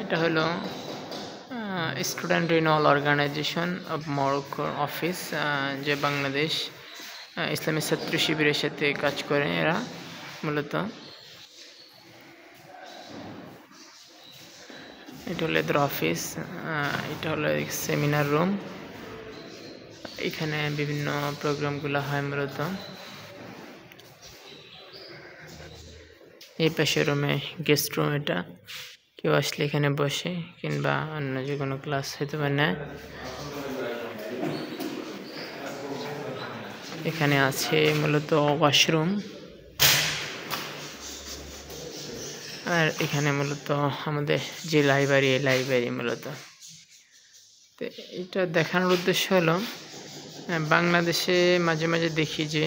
এটা হলো student renewal organisation of মরক্কোর অফিস, যে বাংলাদেশ ইসলামী ছাত্র শিবিরের সাথে কাজ করে এরা মূলত। এটা হলো এদের অফিস, এটা হলো সেমিনার রুম, এখানে বিভিন্ন প্রোগ্রামগুলো হয় মূলত। এই পাশে রুমে গেস্ট রুম, এটা কেউ আসলে এখানে বসে কিংবা অন্য যে কোনো ক্লাস হতে পারে না। এখানে আছে মূলত ওয়াশরুম, আর এখানে মূলত আমাদের যে লাইব্রেরি মূলত। তো এটা দেখানোর উদ্দেশ্য হলো বাংলাদেশে মাঝে মাঝে দেখি যে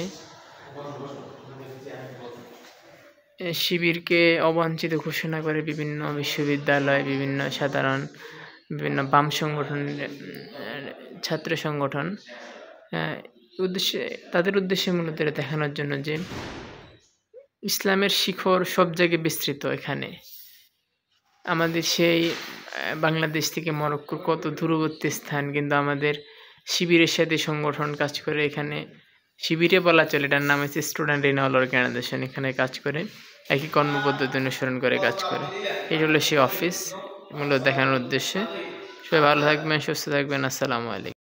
শিবিরকে অবাঞ্ছিত ঘোষণা করে বিভিন্ন বিশ্ববিদ্যালয়, বিভিন্ন বিভিন্ন বাম সংগঠন, ছাত্র সংগঠন তাদের উদ্দেশ্যে মূলত এটা দেখানোর জন্য যে ইসলামের শিখর সব জায়গায় বিস্তৃত। এখানে আমাদের সেই বাংলাদেশ থেকে মরক্কোর কত দূরবর্তী স্থান, কিন্তু আমাদের শিবিরের সাথে সংগঠন কাজ করে এখানে। শিবিরে বলা চলে, এটার নাম হচ্ছে স্টুডেন্ট রিনিউয়াল অর্গানাইজেশন। এখানে কাজ করে একই কর্মপদ্ধতি অনুসরণ করে কাজ করে। এই হলো সেই অফিস মূলত দেখানোর উদ্দেশ্যে। সবাই ভালো থাকবেন, সুস্থ থাকবেন। আসসালামু আলাইকুম।